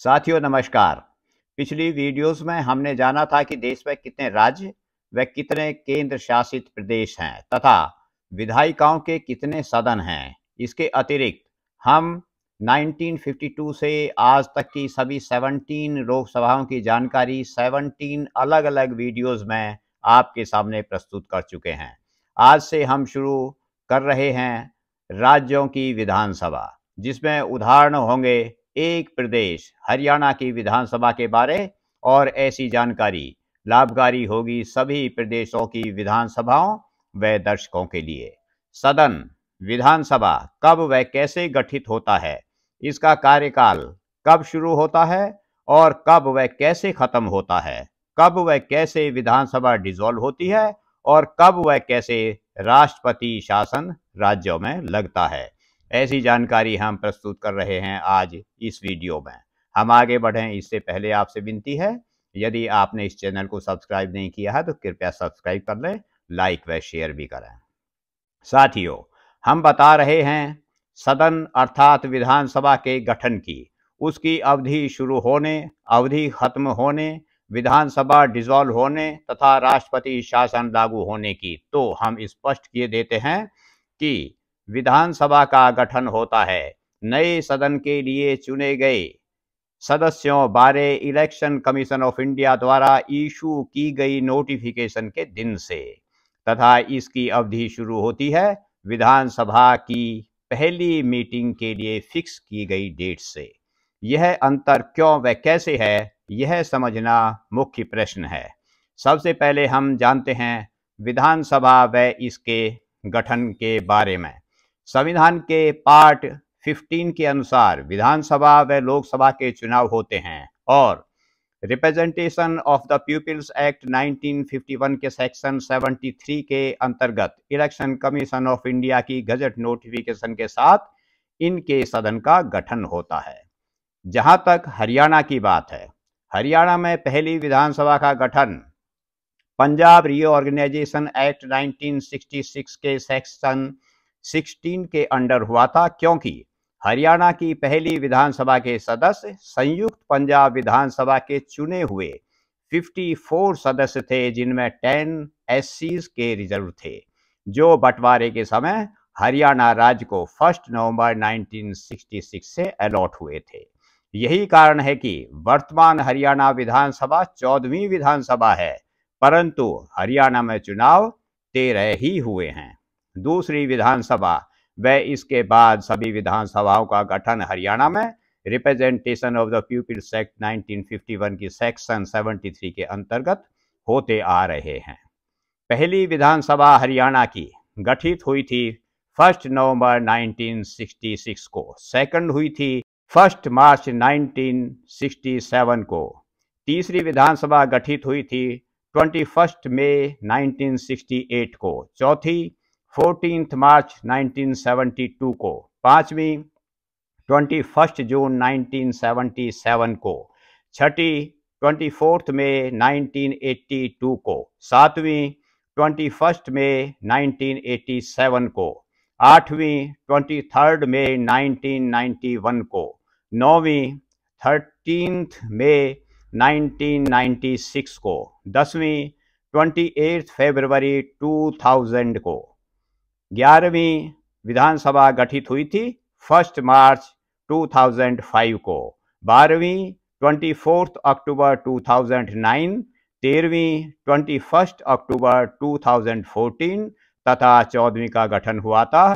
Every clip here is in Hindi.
साथियों नमस्कार। पिछली वीडियोस में हमने जाना था कि देश में कितने राज्य व कितने केंद्र शासित प्रदेश हैं तथा विधायिकाओं के कितने सदन हैं। इसके अतिरिक्त हम 1952 से आज तक की सभी 17 लोकसभाओं की जानकारी 17 अलग अलग वीडियोस में आपके सामने प्रस्तुत कर चुके हैं। आज से हम शुरू कर रहे हैं राज्यों की विधानसभा, जिसमें उदाहरण होंगे एक प्रदेश हरियाणा की विधानसभा के बारे, और ऐसी जानकारी लाभकारी होगी सभी प्रदेशों की विधानसभाओं व दर्शकों के लिए। सदन विधानसभा कब व कैसे गठित होता है, इसका कार्यकाल कब शुरू होता है और कब व कैसे खत्म होता है, कब व कैसे विधानसभा डिसॉल्व होती है और कब व कैसे राष्ट्रपति शासन राज्यों में लगता है, ऐसी जानकारी हम प्रस्तुत कर रहे हैं आज इस वीडियो में। हम आगे बढ़ें इससे पहले आपसे विनती है, यदि आपने इस चैनल को सब्सक्राइब नहीं किया है तो कृपया सब्सक्राइब कर लें, लाइक व शेयर भी करें। साथियों, हम बता रहे हैं सदन अर्थात विधानसभा के गठन की, उसकी अवधि शुरू होने, अवधि खत्म होने, विधानसभा डिसॉल्व होने तथा राष्ट्रपति शासन लागू होने की। तो हम स्पष्ट किए देते हैं कि विधानसभा का गठन होता है नए सदन के लिए चुने गए सदस्यों बारे इलेक्शन कमीशन ऑफ इंडिया द्वारा इशू की गई नोटिफिकेशन के दिन से, तथा इसकी अवधि शुरू होती है विधानसभा की पहली मीटिंग के लिए फिक्स की गई डेट से। यह अंतर क्यों व कैसे है, यह समझना मुख्य प्रश्न है। सबसे पहले हम जानते हैं विधानसभा व इसके गठन के बारे में। संविधान के पार्ट 15 के अनुसार विधानसभा व लोकसभा के चुनाव होते हैं और representation of the peoples act 1951 के सेक्शन 73 के अंतर्गत इलेक्शन कमीशन ऑफ इंडिया की गजट नोटिफिकेशन के साथ इनके सदन का गठन होता है। जहां तक हरियाणा की बात है, हरियाणा में पहली विधानसभा का गठन पंजाब रीऑर्गेनाइजेशन एक्ट 1966 के सेक्शन 16 के अंडर हुआ था, क्योंकि हरियाणा की पहली विधानसभा के सदस्य संयुक्त पंजाब विधानसभा के चुने हुए 54 सदस्य थे, जिनमें 10 एससीज के रिजर्व थे, जो बंटवारे के समय हरियाणा राज्य को 1 नवंबर 1966 से अलॉट हुए थे। यही कारण है कि वर्तमान हरियाणा विधानसभा 14वीं विधानसभा है, परंतु हरियाणा में चुनाव 13 ही हुए हैं। दूसरी विधानसभा व इसके बाद सभी विधानसभाओं का गठन हरियाणा में representation of the peoples act 1951 की सेक्शन 73 के अंतर्गत होते आ रहे हैं। पहली विधानसभा हरियाणा की गठित हुई थी 1 नवंबर 1966 को, सेकंड हुई थी 1 मार्च 1967 को, तीसरी विधानसभा गठित हुई थी 21 मई 1968 को, चौथी 14 मार्च 1972 को, पांचवी 21 जून 1977 को, छठी 24 मई 1982 को, सातवीं 21 मई 1987 को, आठवीं 23 मई 1991 को, नौवीं 13 मई 1996 को, 10वीं 28 फरवरी 2000 को, 11वीं विधानसभा गठित हुई थी 1 मार्च 2005 को, 12वीं 24 अक्टूबर 2009, 13वीं 21 अक्टूबर 2014 तथा 14वीं का गठन हुआ था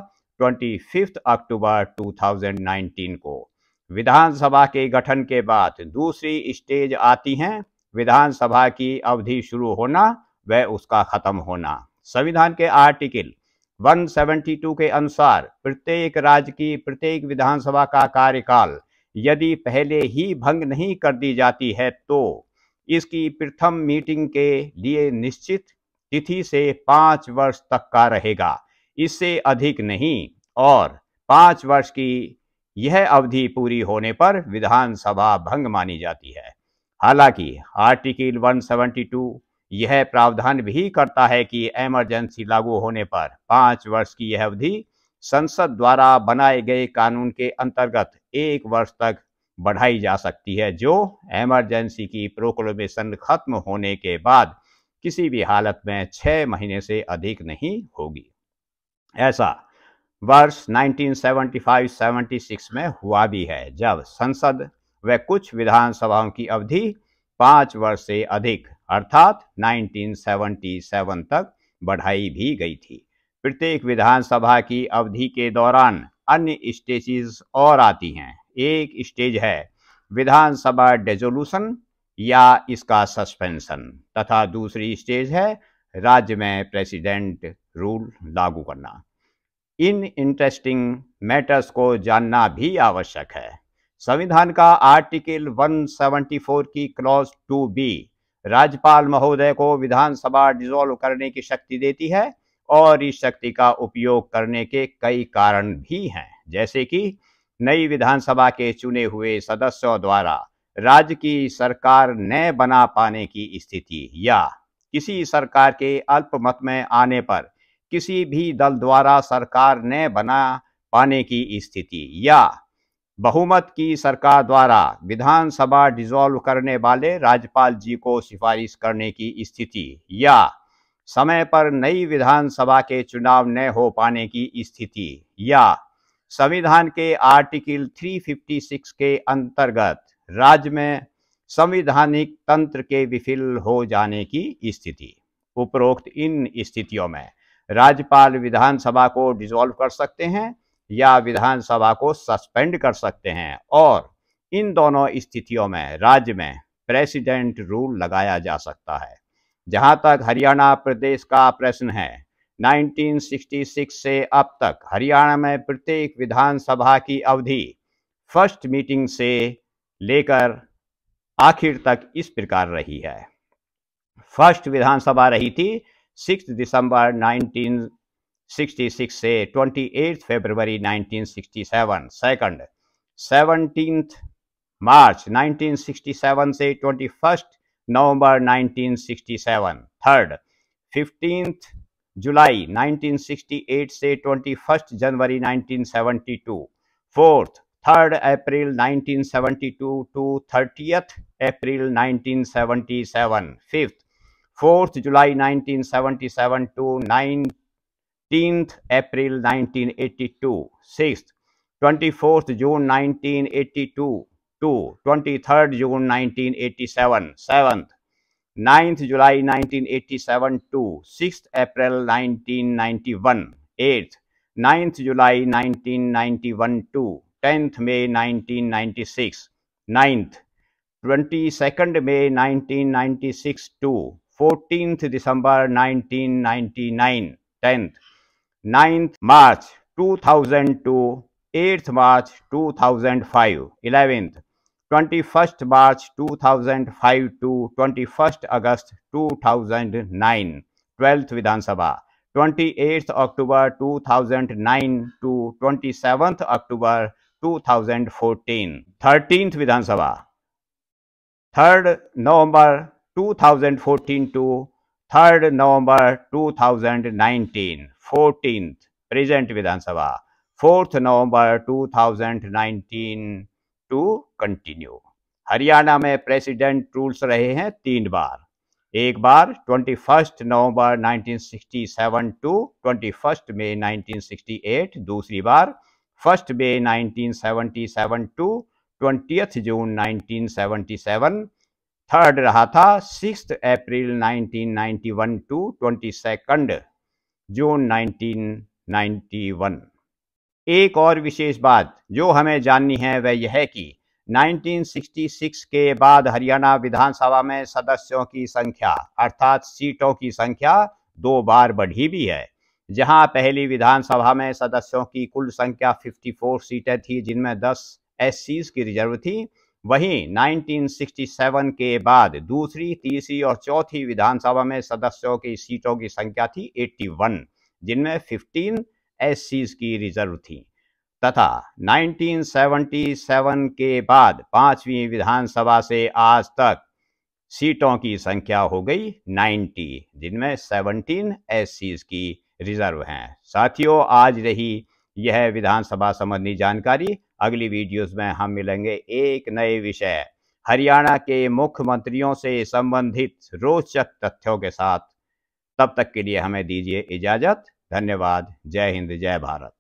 25 अक्टूबर 2019 को। विधानसभा के गठन के बाद दूसरी स्टेज आती है विधानसभा की अवधि शुरू होना व उसका खत्म होना। संविधान के आर्टिकल 172 के अनुसार प्रत्येक राज्य की प्रत्येक विधानसभा का कार्यकाल यदि पहले ही भंग नहीं कर दी जाती है तो इसकी प्रथम मीटिंग के लिए निश्चित तिथि से 5 वर्ष तक का रहेगा, इससे अधिक नहीं, और 5 वर्ष की यह अवधि पूरी होने पर विधानसभा भंग मानी जाती है। हालांकि आर्टिकल 172 यह प्रावधान भी करता है कि इमरजेंसी लागू होने पर 5 वर्ष की यह अवधि संसद द्वारा बनाए गए कानून के अंतर्गत 1 वर्ष तक बढ़ाई जा सकती है, जो इमरजेंसी की प्रोक्लेमेशन खत्म होने के बाद किसी भी हालत में 6 महीने से अधिक नहीं होगी। ऐसा वर्ष 1975-76 में हुआ भी है, जब संसद व कुछ विधानसभाओं की अवधि 5 वर्ष से अधिक अर्थात 1977 तक बढ़ाई भी गई थी। प्रत्येक विधानसभा की अवधि के दौरान अन्य स्टेजेस और आती हैं। एक स्टेज है विधानसभा डिसोल्यूशन या इसका सस्पेंशन, तथा दूसरी स्टेज है राज्य में प्रेसिडेंट रूल लागू करना। इन इंटरेस्टिंग मैटर्स को जानना भी आवश्यक है। संविधान का आर्टिकल 174 की क्लॉज 2B राज्यपाल महोदय को विधानसभा डिसॉल्व करने की शक्ति देती है, और इस शक्ति का उपयोग करने के कई कारण भी हैं, जैसे कि नई विधानसभा के चुने हुए सदस्यों द्वारा राज्य की सरकार न बना पाने की स्थिति, या किसी सरकार के अल्पमत में आने पर किसी भी दल द्वारा सरकार न बना पाने की स्थिति, या बहुमत की सरकार द्वारा विधानसभा डिसॉल्व करने वाले राज्यपाल जी को सिफारिश करने की स्थिति, या समय पर नई विधानसभा के चुनाव न हो पाने की स्थिति, या संविधान के आर्टिकल 356 के अंतर्गत राज्य में संवैधानिक तंत्र के विफल हो जाने की स्थिति। उपरोक्त इन स्थितियों में राज्यपाल विधानसभा को डिसॉल्व कर सकते हैं या विधानसभा को सस्पेंड कर सकते हैं, और इन दोनों स्थितियों में राज्य में प्रेसिडेंट रूल लगाया जा सकता है। जहां तक हरियाणा प्रदेश का प्रश्न है, 1966 से अब तक हरियाणा में प्रत्येक विधानसभा की अवधि फर्स्ट मीटिंग से लेकर आखिर तक इस प्रकार रही है। फर्स्ट विधानसभा रही थी 6 दिसंबर 1966 से 28 फरवरी 1967, सेकंड 17 मार्च 1967 से 21 नवंबर 1967, थर्ड 15 जुलाई 1968 से 21 जनवरी 1972, fourth 3 April 1972 to 30 April 1977, fifth 4 July 1977 to 19 April 1982, sixth 24 June 1982 to 23 June 1987, seventh 9 July 1987 to 6 April 1991, eighth 9 July 1991 to 10 May 1996, ninth 22 May 1996 to 14 December 1999, 10th 9 March 2000 to 8 March 2005, 11th 21 March 2005 to 21 August 2009, 12th Vidhan Sabha 28 October 2009 to 27 October 2014, 13th Vidhan Sabha 3 November 2014 to 3 November 2019, 14th present Vidhan Sabha 4 November 2019 to continue. Haryana में प्रेसिडेंट रूल्स रहे हैं 3 बार। एक बार 21 नवंबर 1967 टू 21 मई 1968, दूसरी बार 1 मई 1977 टू 20 जून 1977, थर्ड रहा था 6 अप्रैल 1991 टू 22 जून 1991। एक और विशेष बात जो हमें जाननी है वह यह है कि 1966 के बाद हरियाणा विधानसभा में सदस्यों की संख्या अर्थात सीटों की संख्या 2 बार बढ़ी भी है। जहां पहली विधानसभा में सदस्यों की कुल संख्या 54 सीटें थी, जिनमें 10 एससीज की रिजर्व थी, वहीं 1967 के बाद दूसरी, तीसरी और चौथी विधानसभा में सदस्यों की सीटों की संख्या थी 81, जिनमें 15 एससीज की रिजर्व थी, तथा 1977 के बाद पांचवी विधानसभा से आज तक सीटों की संख्या हो गई 90, जिनमें 17 एससीज की रिजर्व हैं। साथियों, आज रही यह विधानसभा संबंधी जानकारी। अगली वीडियोस में हम मिलेंगे एक नए विषय हरियाणा के मुख्यमंत्रियों से संबंधित रोचक तथ्यों के साथ। तब तक के लिए हमें दीजिए इजाजत। धन्यवाद। जय हिंद, जय भारत।